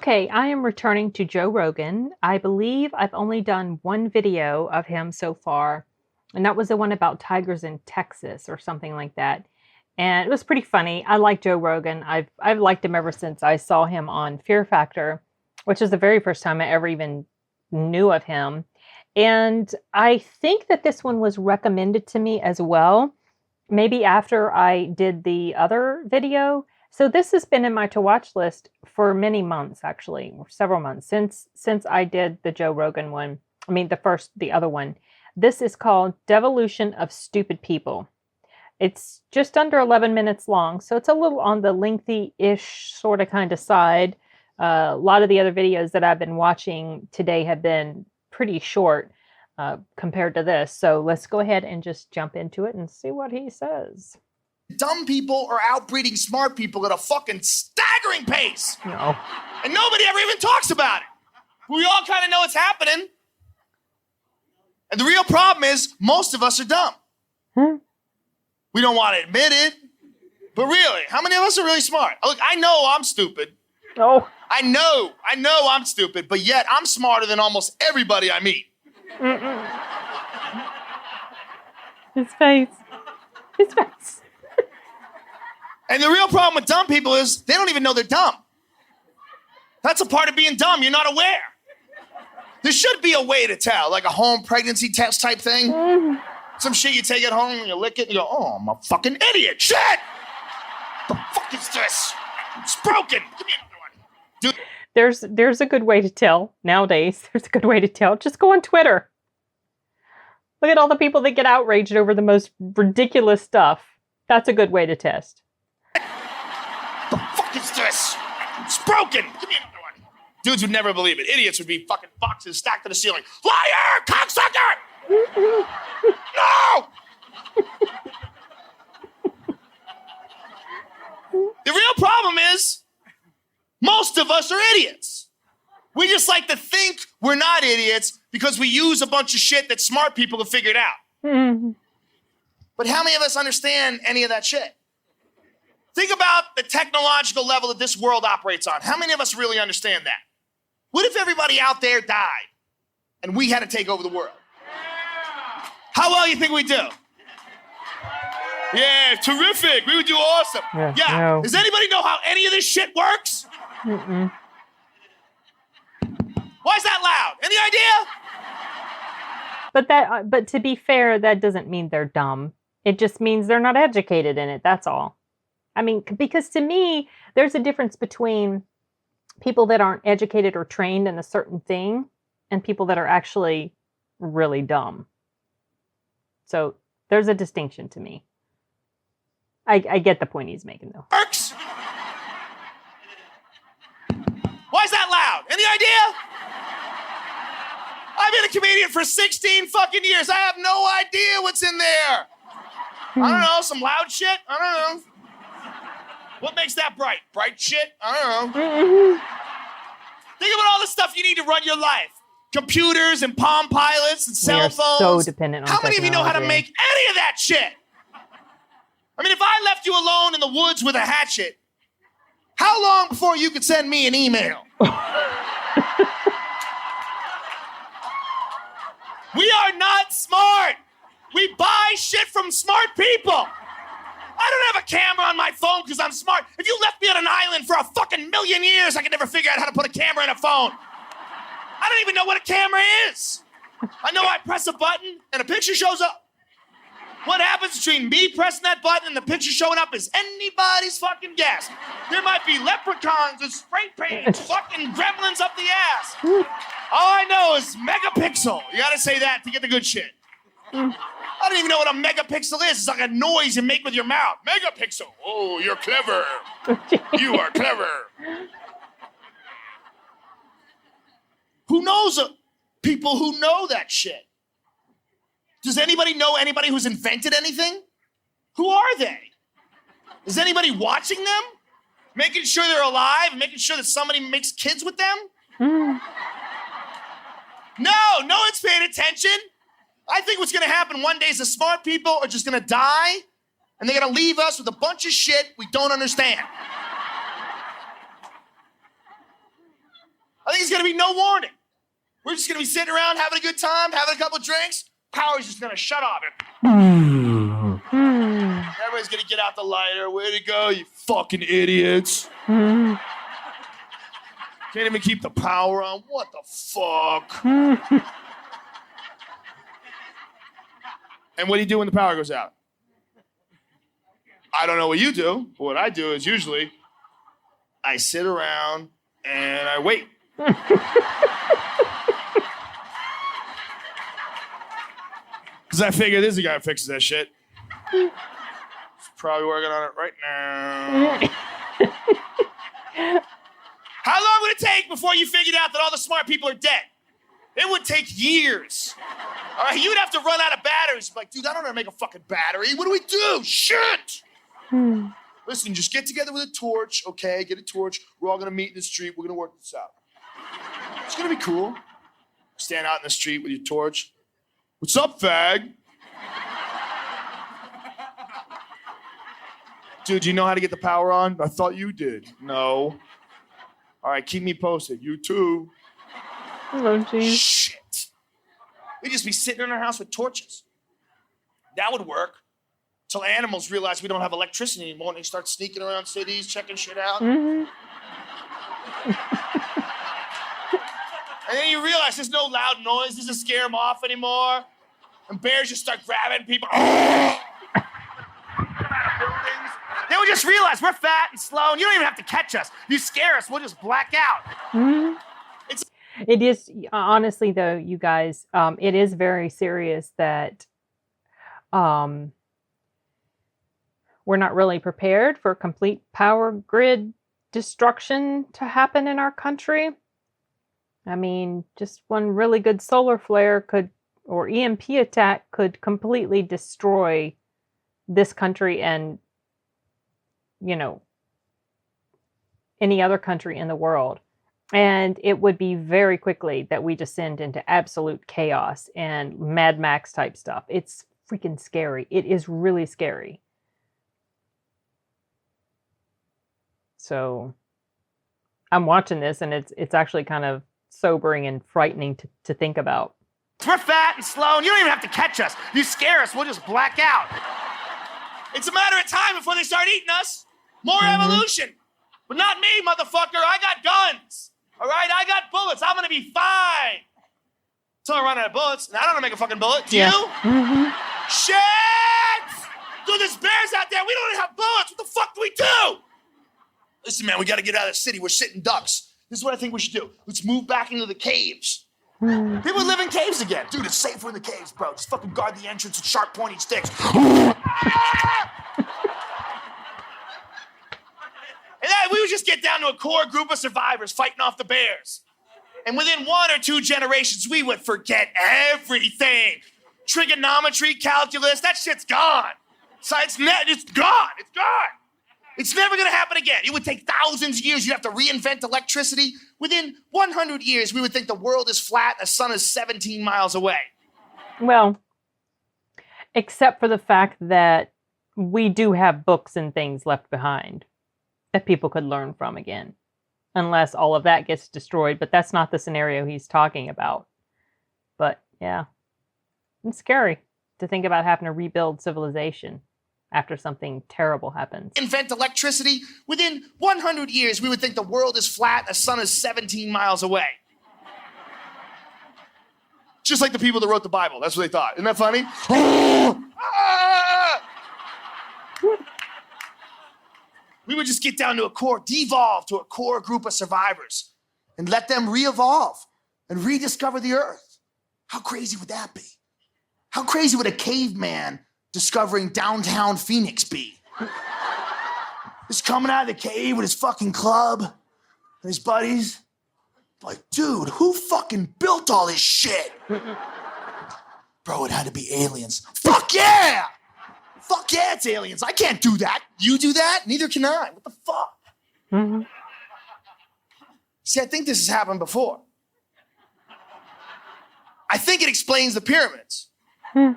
Okay, I am returning to Joe Rogan. I believe I've only done one video of him so far, and that was the one about tigers in Texas or something like that. And it was pretty funny. I like Joe Rogan. I've liked him ever since I saw him on Fear Factor, which is the very first time I ever even knew of him. And I think that this one was recommended to me as well, maybe after I did the other video. So this has been in my to watch list for many months, actually, or several months since I did the Joe Rogan one. I mean, the other one. This is called Devolution of Stupid People. It's just under 11 minutes long, so it's a little on the lengthy-ish sort of kind of side. A lot of the other videos that I've been watching today have been pretty short compared to this. So let's go ahead and just jump into it and see what he says. Dumb people are outbreeding smart people at a fucking staggering pace. No. And nobody ever even talks about it. We all kind of know it's happening. And the real problem is most of us are dumb. We don't want to admit it. But really, how many of us are really smart? Look, I know I'm stupid. Oh. I know I'm stupid, but yet I'm smarter than almost everybody I meet. His face. His face. And the real problem with dumb people is they don't even know they're dumb. That's a part of being dumb. You're not aware. There should be a way to tell, like a home pregnancy test type thing. Some shit you take it home and you lick it and you go, oh, I'm a fucking idiot. Shit! The fuck is this? It's broken. Give me another one. Dude. There's a good way to tell nowadays. There's a good way to tell. Just go on Twitter. Look at all the people that get outraged over the most ridiculous stuff. That's a good way to test. The fuck is this? It's broken. Give me another one. Dudes would never believe it. Idiots would be fucking boxes stacked to the ceiling. Liar! Cocksucker! No! The real problem is most of us are idiots. We just like to think we're not idiots because we use a bunch of shit that smart people have figured out. But how many of us understand any of that shit? Think about the technological level that this world operates on. How many of us really understand that? What if everybody out there died and we had to take over the world? How well you think we do? Yeah, terrific. We would do awesome. Yeah. No. Does anybody know how any of this shit works? Why is that loud? Any idea? But to be fair, that doesn't mean they're dumb. It just means they're not educated in it. That's all. I mean, because to me, there's a difference between people that aren't educated or trained in a certain thing and people that are actually really dumb. So there's a distinction to me. I get the point he's making, though. Works. Why is that loud? Any idea? I've been a comedian for 16 fucking years. I have no idea what's in there. I don't know, some loud shit? I don't know. What makes that bright? Bright shit? I don't know. Think about all the stuff you need to run your life. Computers and Palm Pilots and cell phones. So dependent on How many of you know how to make any of that shit? I mean, if I left you alone in the woods with a hatchet, how long before you could send me an email? We are not smart. We buy shit from smart people. I don't have a camera on my phone because I'm smart. If you left me on an island for a fucking million years, I could never figure out how to put a camera in a phone. I don't even know what a camera is. I know I press a button and a picture shows up. What happens between me pressing that button and the picture showing up is anybody's fucking guess. There might be leprechauns and spray paint, fucking gremlins up the ass. All I know is megapixel. You gotta say that to get the good shit. I don't even know what a megapixel is. It's like a noise you make with your mouth. Megapixel. Oh, you're clever. You are clever. Who knows people who know that shit? Does anybody know anybody who's invented anything? Who are they? Is anybody watching them? Making sure they're alive? Making sure that somebody makes kids with them? No one's paying attention. I think what's gonna happen one day is the smart people are just gonna die and they're gonna leave us with a bunch of shit we don't understand. I think it's gonna be no warning. We're just gonna be sitting around having a good time, having a couple of drinks. Power's just gonna shut off. Everybody's gonna get out the lighter. Way to go, you fucking idiots. Can't even keep the power on. What the fuck? And what do you do when the power goes out? I don't know what you do, but what I do is usually I sit around and I wait. Because I figure this is the guy who fixes that shit. He's probably working on it right now. How long would it take before you figured out that all the smart people are dead? It would take years. All right, you'd have to run out of batteries. Like, dude, I don't know how to make a fucking battery. What do we do? Shit! Listen, just get together with a torch, okay? Get a torch. We're all gonna meet in the street. We're gonna work this out. It's gonna be cool. Stand out in the street with your torch. What's up, fag? Dude, do you know how to get the power on? I thought you did. No. All right, keep me posted. You too. Oh, geez. Shit. We'd just be sitting in our house with torches. That would work. Till animals realize we don't have electricity anymore and they start sneaking around cities, checking shit out. And then you realize there's no loud noise. Doesn't scare them off anymore. And bears just start grabbing people. Then we just realize we're fat and slow and you don't even have to catch us. You scare us, we'll just black out. It is, honestly, though, you guys, it is very serious that we're not really prepared for complete power grid destruction to happen in our country. I mean, just one really good solar flare or EMP attack could completely destroy this country and, you know, any other country in the world. And it would be very quickly that we descend into absolute chaos and Mad Max type stuff. It's freaking scary. It is really scary. So I'm watching this and it's actually kind of sobering and frightening to think about. We're fat and slow and you don't even have to catch us. You scare us, we'll just black out. It's a matter of time before they start eating us. More evolution. But not me, motherfucker. I got guns. All right, I got bullets. I'm gonna be fine. Until I run out of bullets, and I don't know how to make a fucking bullet. Do you? Shit! Dude, there's bears out there. We don't even have bullets. What the fuck do we do? Listen, man, we gotta get out of the city. We're sitting ducks. This is what I think we should do. Let's move back into the caves. People live in caves again. Dude, it's safer in the caves, bro. Just fucking guard the entrance with sharp, pointy sticks. And then we would just get down to a core group of survivors fighting off the bears. And within 1 or 2 generations, we would forget everything. Trigonometry, calculus, that shit's gone. Science net, it's gone. It's gone. It's never gonna happen again. It would take thousands of years. You'd have to reinvent electricity. Within 100 years, we would think the world is flat and the sun is 17 miles away. Well, except for the fact that we do have books and things left behind that people could learn from again, unless all of that gets destroyed. But that's not the scenario he's talking about. But yeah, it's scary to think about having to rebuild civilization after something terrible happens. Invent electricity. Within 100 years, we would think the world is flat and the sun is 17 miles away. Just like the people that wrote the Bible. That's what they thought. Isn't that funny? We would just get down to devolve to a core group of survivors and let them re-evolve and rediscover the earth. How crazy would that be? How crazy would a caveman discovering downtown Phoenix be? Just coming out of the cave with his fucking club and his buddies. Like, dude, who fucking built all this shit? Bro, it had to be aliens. Fuck yeah! Fuck yeah, it's aliens. I can't do that. You do that? Neither can I. What the fuck? See, I think this has happened before. I think it explains the pyramids. And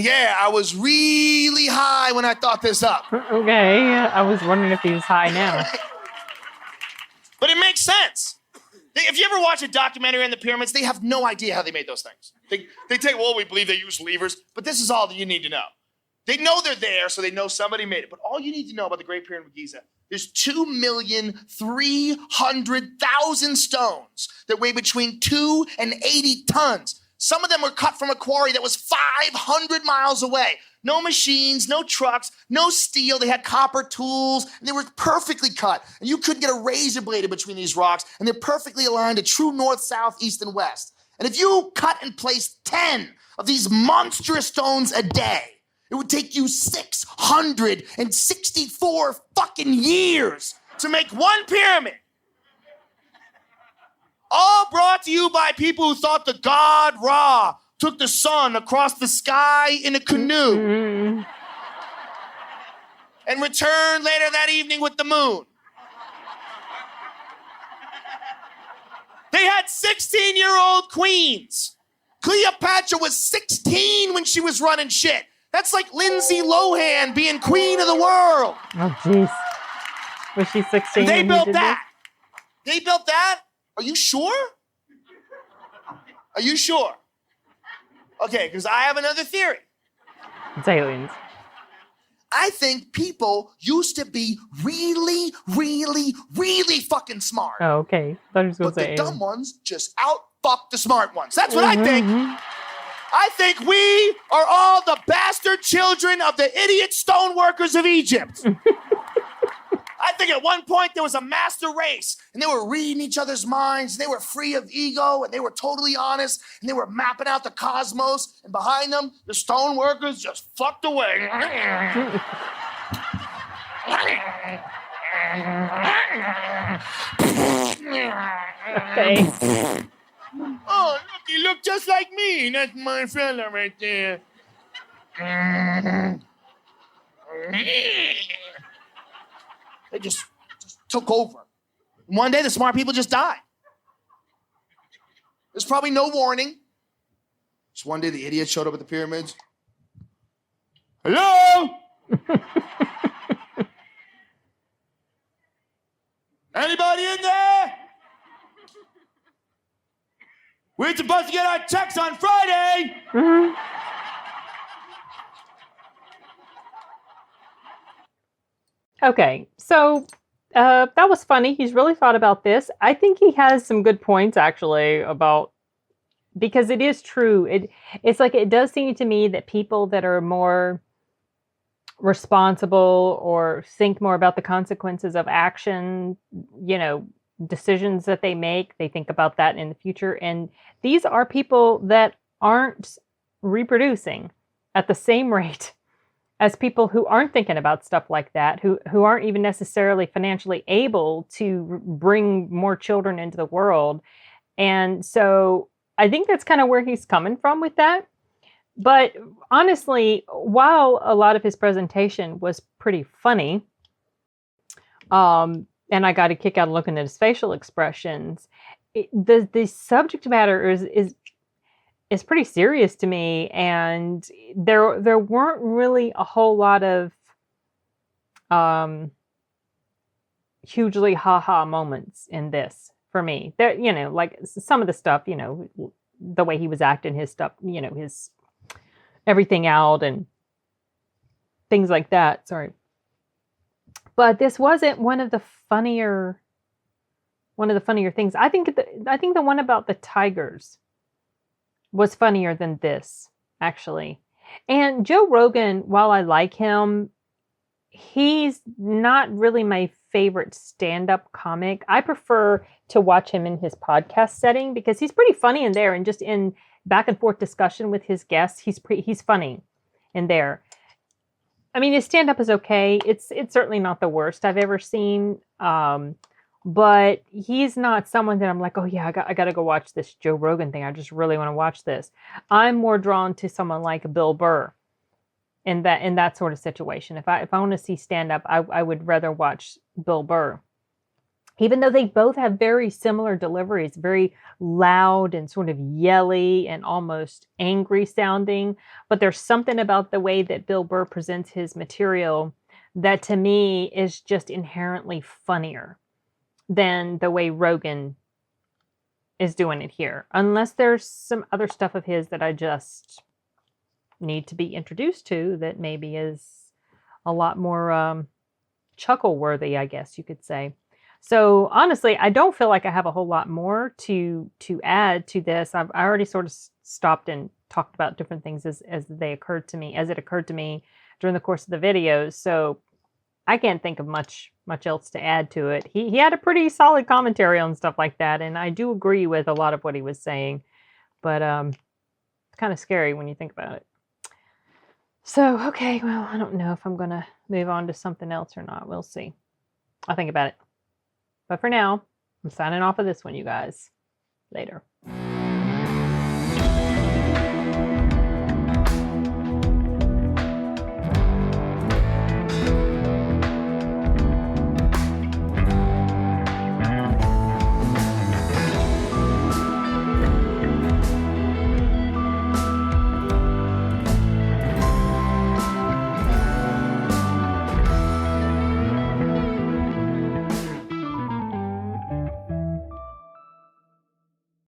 yeah, I was really high when I thought this up. Okay, I was wondering if he was high now. But it makes sense. If you ever watch a documentary on the pyramids, they have no idea how they made those things. They take, well, we believe they use levers, but this is all that you need to know. They know they're there, so they know somebody made it. But all you need to know about the Great Pyramid of Giza, there's 2,300,000 stones that weigh between 2 and 80 tons. Some of them were cut from a quarry that was 500 miles away. No machines, no trucks, no steel. They had copper tools, and they were perfectly cut. And you couldn't get a razor blade in between these rocks, and they're perfectly aligned to true north, south, east, and west. And if you cut and placed 10 of these monstrous stones a day, it would take you 664 fucking years to make one pyramid. All brought to you by people who thought the god Ra took the sun across the sky in a canoe and returned later that evening with the moon. They had 16-year-old queens. Cleopatra was 16 when she was running shit. That's like Lindsay Lohan being queen of the world. Oh, jeez. Was she 16? They built that. They built that? Are you sure? Are you sure? Okay, because I have another theory. It's aliens. I think people used to be really, really, really fucking smart. Oh, okay. Thought you was gonna but say the aliens. dumb ones just out-fuck the smart ones. That's what I think. I think we are all the bastard children of the idiot stoneworkers of Egypt. I think at one point there was a master race, and they were reading each other's minds, and they were free of ego, and they were totally honest, and they were mapping out the cosmos, and behind them, the stoneworkers just fucked away. Okay. Oh, look, he looked just like me. That's my fella right there. They just took over. One day, the smart people just died. There's probably no warning. Just one day, the idiot showed up at the pyramids. Hello? Anybody in there? We're supposed to get our checks on Friday. Okay, so that was funny. He's really thought about this. I think he has some good points, actually, about, because it is true. It's like, it does seem to me that people that are more responsible or think more about the consequences of action, you know, decisions that they make, they think about that in the future. And these are people that aren't reproducing at the same rate as people who aren't thinking about stuff like that, who aren't even necessarily financially able to bring more children into the world. And so I think that's kind of where he's coming from with that. But honestly, while a lot of his presentation was pretty funny, and I got a kick out of looking at his facial expressions, the subject matter is pretty serious to me, and there weren't really a whole lot of hugely ha-ha moments in this for me. There, you know, like some of the stuff, you know, the way he was acting, his stuff, you know, his everything out and things like that. Sorry. But this wasn't one of the funnier things. I think the one about the tigers was funnier than this, actually. And Joe Rogan, while I like him, he's not really my favorite stand-up comic. I prefer to watch him in his podcast setting because he's pretty funny in there, and just in back and forth discussion with his guests, he's funny in there. I mean, his stand-up is okay. It's certainly not the worst I've ever seen. But he's not someone that I'm like, oh yeah, I got to go watch this Joe Rogan thing. I just really want to watch this. I'm more drawn to someone like Bill Burr in that sort of situation. If I want to see stand-up, I would rather watch Bill Burr. Even though they both have very similar deliveries, very loud and sort of yelly and almost angry sounding. But there's something about the way that Bill Burr presents his material that to me is just inherently funnier than the way Rogan is doing it here. Unless there's some other stuff of his that I just need to be introduced to that maybe is a lot more chuckle worthy, I guess you could say. So honestly, I don't feel like I have a whole lot more to add to this. I already sort of stopped and talked about different things as it occurred to me during the course of the videos. So I can't think of much else to add to it. He had a pretty solid commentary on stuff like that, and I do agree with a lot of what he was saying. But it's kind of scary when you think about it. So, okay, well, I don't know if I'm going to move on to something else or not. We'll see. I'll think about it. But for now, I'm signing off of this one, you guys. Later.